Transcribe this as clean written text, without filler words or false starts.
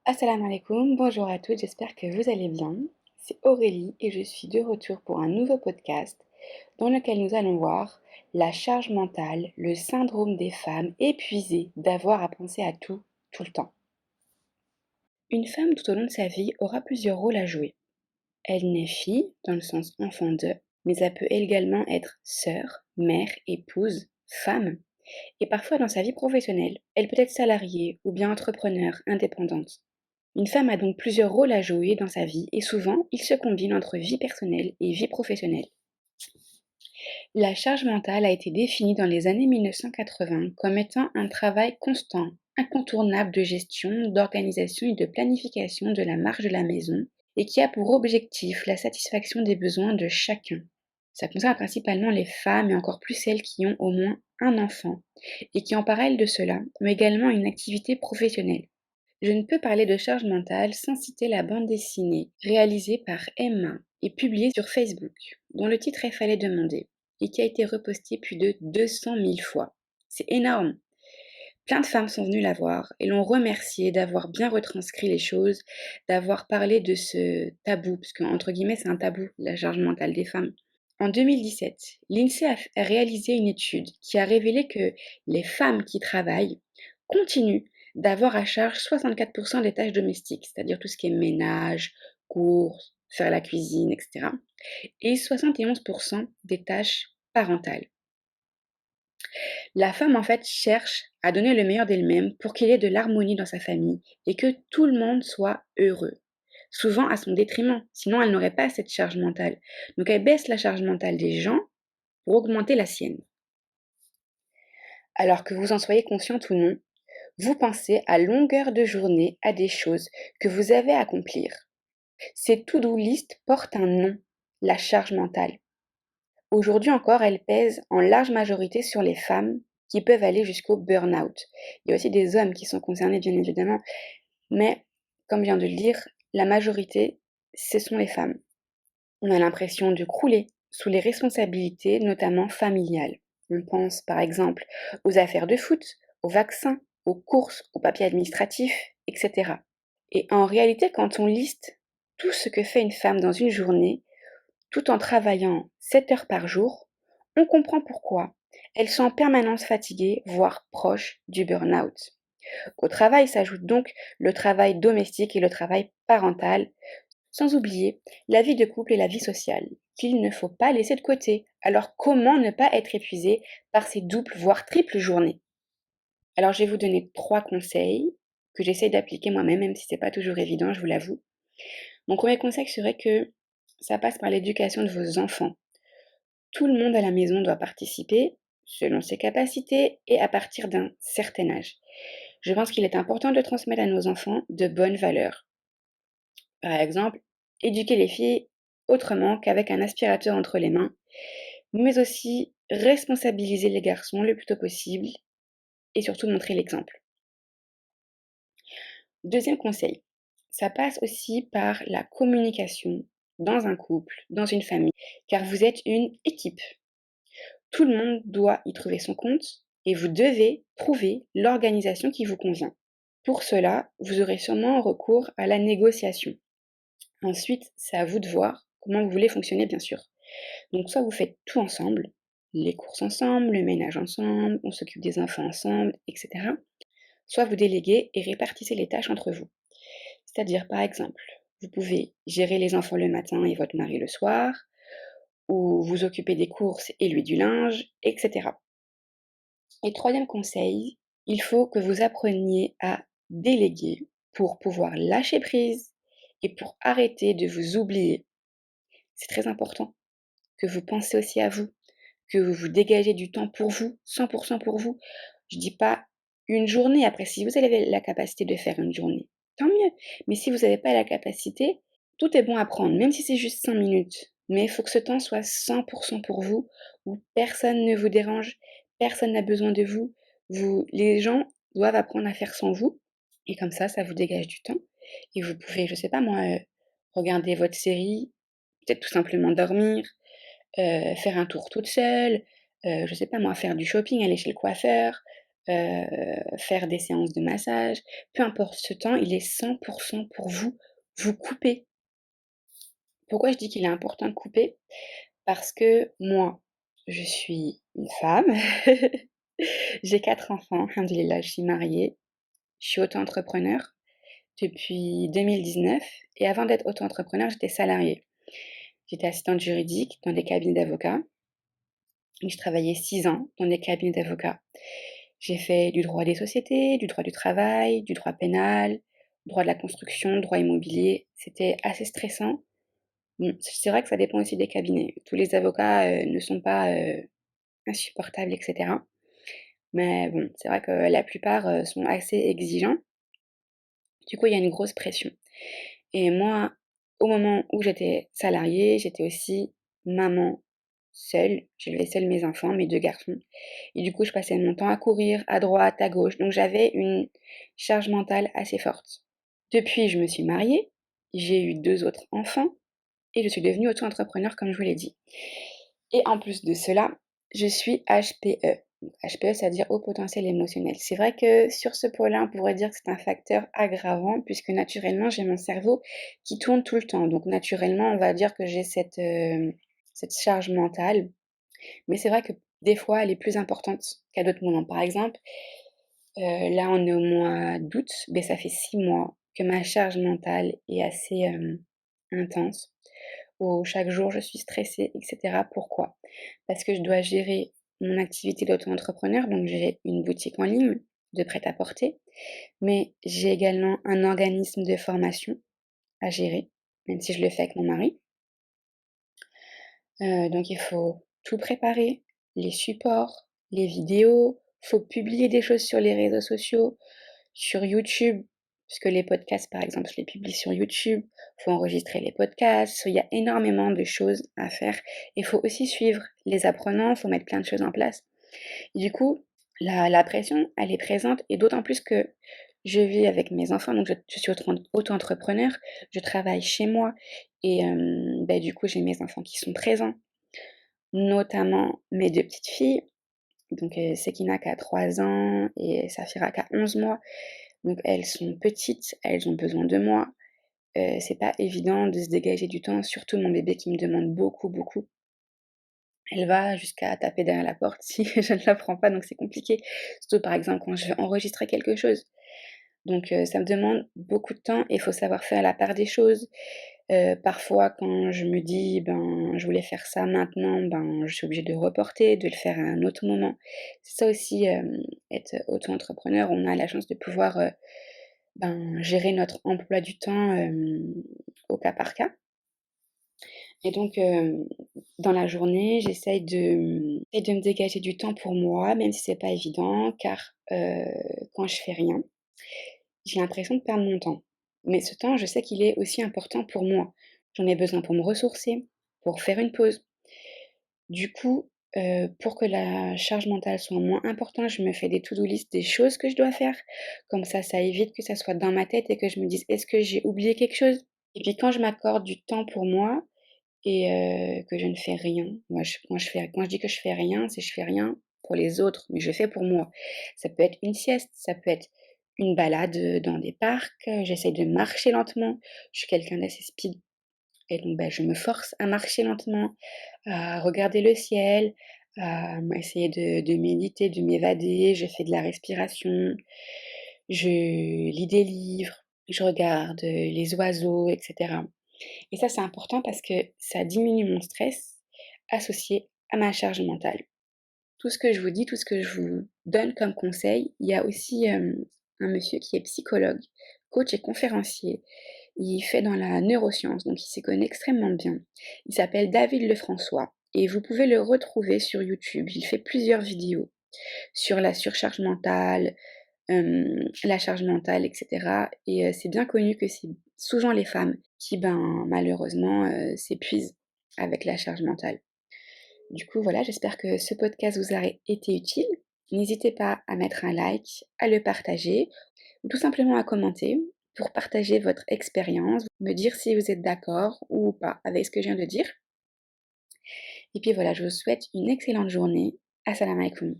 Assalamu alaikum, bonjour à toutes, j'espère que vous allez bien. C'est Aurélie et je suis de retour pour un nouveau podcast dans lequel nous allons voir la charge mentale, le syndrome des femmes épuisées d'avoir à penser à tout, tout le temps. Une femme tout au long de sa vie aura plusieurs rôles à jouer. Elle naît fille, dans le sens enfant de, mais elle peut également être sœur, mère, épouse, femme, et parfois dans sa vie professionnelle, elle peut être salariée ou bien entrepreneur, indépendante. Une femme a donc plusieurs rôles à jouer dans sa vie et souvent ils se combinent entre vie personnelle et vie professionnelle. La charge mentale a été définie dans les années 1980 comme étant un travail constant, incontournable de gestion, d'organisation et de planification de la marche de la maison et qui a pour objectif la satisfaction des besoins de chacun. Ça concerne principalement les femmes et encore plus celles qui ont au moins un enfant et qui en parallèle de cela ont également une activité professionnelle. Je ne peux parler de charge mentale sans citer la bande dessinée réalisée par Emma et publiée sur Facebook, dont le titre est Fallait demander, et qui a été repostée plus de 200 000 fois. C'est énorme! Plein de femmes sont venues la voir et l'ont remerciée d'avoir bien retranscrit les choses, d'avoir parlé de ce tabou, parce qu'entre guillemets c'est un tabou, la charge mentale des femmes. En 2017, l'INSEE a réalisé une étude qui a révélé que les femmes qui travaillent continuent d'avoir à charge 64% des tâches domestiques, c'est-à-dire tout ce qui est ménage, courses, faire la cuisine, etc. et 71% des tâches parentales. La femme, en fait, cherche à donner le meilleur d'elle-même pour qu'il y ait de l'harmonie dans sa famille et que tout le monde soit heureux. Souvent à son détriment, sinon elle n'aurait pas cette charge mentale. Donc elle baisse la charge mentale des gens pour augmenter la sienne. Alors que vous en soyez consciente ou non, vous pensez à longueur de journée à des choses que vous avez à accomplir. Ces to-do list portent un nom, la charge mentale. Aujourd'hui encore, elle pèse en large majorité sur les femmes qui peuvent aller jusqu'au burn-out. Il y a aussi des hommes qui sont concernés, bien évidemment, mais comme je viens de le dire, la majorité, ce sont les femmes. On a l'impression de crouler sous les responsabilités, notamment familiales. On pense par exemple aux affaires de foot, aux vaccins, aux courses, aux papiers administratifs, etc. Et en réalité, quand on liste tout ce que fait une femme dans une journée, tout en travaillant 7 heures par jour, on comprend pourquoi elles sont en permanence fatiguées, voire proches du burn-out. Au travail s'ajoute donc le travail domestique et le travail parental, sans oublier la vie de couple et la vie sociale, qu'il ne faut pas laisser de côté. Alors comment ne pas être épuisé par ces doubles, voire triples journées? Alors je vais vous donner 3 conseils que j'essaye d'appliquer moi-même, même si c'est pas toujours évident, je vous l'avoue. Mon premier conseil serait que ça passe par l'éducation de vos enfants. Tout le monde à la maison doit participer, selon ses capacités et à partir d'un certain âge. Je pense qu'il est important de transmettre à nos enfants de bonnes valeurs. Par exemple, éduquer les filles autrement qu'avec un aspirateur entre les mains, mais aussi responsabiliser les garçons le plus tôt possible et surtout montrer l'exemple. Deuxième conseil, ça passe aussi par la communication dans un couple, dans une famille, car vous êtes une équipe. Tout le monde doit y trouver son compte et vous devez trouver l'organisation qui vous convient. Pour cela, vous aurez sûrement recours à la négociation. Ensuite, c'est à vous de voir comment vous voulez fonctionner, bien sûr. Donc, soit vous faites tout ensemble, les courses ensemble, le ménage ensemble, on s'occupe des enfants ensemble, etc. Soit vous déléguez et répartissez les tâches entre vous. C'est-à-dire, par exemple, vous pouvez gérer les enfants le matin et votre mari le soir, ou vous occuper des courses et lui du linge, etc. Et troisième conseil, il faut que vous appreniez à déléguer pour pouvoir lâcher prise et pour arrêter de vous oublier. C'est très important que vous pensez aussi à vous, que vous vous dégagez du temps pour vous, 100% pour vous. Je dis pas une journée, après si vous avez la capacité de faire une journée, tant mieux. Mais si vous n'avez pas la capacité, tout est bon à prendre, même si c'est juste 5 minutes. Mais il faut que ce temps soit 100% pour vous, où personne ne vous dérange, personne n'a besoin de vous. Les gens doivent apprendre à faire sans vous. Et comme ça vous dégage du temps. Et vous pouvez, je sais pas moi, regarder votre série, peut-être tout simplement dormir, faire un tour toute seule, je sais pas moi, faire du shopping, aller chez le coiffeur, faire des séances de massage, peu importe, ce temps, il est 100 pour vous. Vous coupez. Pourquoi je dis qu'il est important de couper? Parce que moi, je suis une femme, j'ai 4 enfants, alhamdoulilah, je suis mariée, je suis auto-entrepreneur depuis 2019 et avant d'être auto-entrepreneur, j'étais salariée. J'étais assistante juridique dans des cabinets d'avocats et je travaillais 6 ans dans des cabinets d'avocats. J'ai fait du droit des sociétés, du droit du travail, du droit pénal, droit de la construction, droit immobilier. C'était assez stressant. Bon, c'est vrai que ça dépend aussi des cabinets. Tous les avocats, ne sont pas, insupportables et cetera. Mais bon, c'est vrai que la plupart, sont assez exigeants. Du coup, il y a une grosse pression. Et moi, au moment où j'étais salariée, j'étais aussi maman seule. J'élevais seule mes enfants, mes 2 garçons. Et du coup, je passais mon temps à courir à droite, à gauche. Donc j'avais une charge mentale assez forte. Depuis, je me suis mariée, j'ai eu 2 autres enfants et je suis devenue auto-entrepreneur comme je vous l'ai dit. Et en plus de cela, je suis HPE. Donc HPE, ça veut dire haut potentiel émotionnel. C'est vrai que sur ce point-là, on pourrait dire que c'est un facteur aggravant puisque naturellement, j'ai mon cerveau qui tourne tout le temps. Donc naturellement, on va dire que j'ai cette charge mentale. Mais c'est vrai que des fois, elle est plus importante qu'à d'autres moments. Par exemple, là, on est au mois d'août, beh, ça fait 6 mois que ma charge mentale est assez, intense, où chaque jour je suis stressée et cetera. Pourquoi? Parce que je dois gérer mon activité d'auto-entrepreneur, donc j'ai une boutique en ligne de prêt-à-porter, mais j'ai également un organisme de formation à gérer, même si je le fais avec mon mari. Donc il faut tout préparer, les supports, les vidéos, faut publier des choses sur les réseaux sociaux, sur YouTube, puisque les podcasts, par exemple, je les publie sur YouTube. Faut enregistrer les podcasts. Il y a énormément de choses à faire. Il faut aussi suivre les apprenants, faut mettre plein de choses en place. Et du coup, la pression, elle est présente et d'autant plus que je vis avec mes enfants, donc je suis auto-entrepreneur, je travaille chez moi et bah, du coup, j'ai mes enfants qui sont présents, notamment mes 2 petites filles, donc Sekina qui a 3 ans et Safira qui a 11 mois. Donc elles sont petites, elles ont besoin de moi. C'est pas évident de se dégager du temps, surtout mon bébé qui me demande beaucoup, beaucoup. Elle va jusqu'à taper derrière la porte si je ne la prends pas, donc c'est compliqué. Surtout par exemple quand je veux enregistrer quelque chose. Donc ça me demande beaucoup de temps et il faut savoir faire la part des choses. Parfois quand je me dis: «Ben, je voulais faire ça maintenant», ben, je suis obligée de reporter, de le faire à un autre moment. C'est ça aussi, être auto-entrepreneur, on a la chance de pouvoir, ben, gérer notre emploi du temps, au cas par cas. Et donc, dans la journée, j'essaye de me dégager du temps pour moi, même si c'est pas évident, car, quand je fais rien, j'ai l'impression de perdre mon temps. Mais ce temps, je sais qu'il est aussi important pour moi. J'en ai besoin pour me ressourcer, pour faire une pause. Du coup, pour que la charge mentale soit moins importante, je me fais des to-do list des choses que je dois faire. Comme ça évite que ça soit dans ma tête et que je me dise: «Est-ce que j'ai oublié quelque chose?» Et puis quand je m'accorde du temps pour moi et que je ne fais rien, moi je quand je dis que je fais rien, c'est je fais rien pour les autres, mais je fais pour moi. Ça peut être une sieste, ça peut être une balade, dans des parcs, j'essaye de marcher lentement. Je suis quelqu'un d'assez speed et donc bah, je me force à marcher lentement, à regarder le ciel, à essayer de méditer, de m'évader. Je fais de la respiration, je lis des livres, je regarde, les oiseaux et cetera. Et ça, c'est important parce que ça diminue mon stress associé à ma charge mentale. Tout ce que je vous dis, tout ce que je vous donne comme conseil, il y a aussi, un monsieur qui est psychologue, coach et conférencier. Il fait dans la neuroscience, donc il s'y connaît extrêmement bien. Il s'appelle David Lefrançois et vous pouvez le retrouver sur YouTube. Il fait plusieurs vidéos sur la surcharge mentale, la charge mentale et cetera et c'est bien connu que c'est souvent les femmes qui, ben, malheureusement, s'épuisent avec la charge mentale. Du coup, voilà, j'espère que ce podcast vous aurait été utile. N'hésitez pas à mettre un like, à le partager ou tout simplement à commenter pour partager votre expérience, me dire si vous êtes d'accord ou pas avec ce que je viens de dire. Et puis voilà, je vous souhaite une excellente journée. Assalamu alaikum.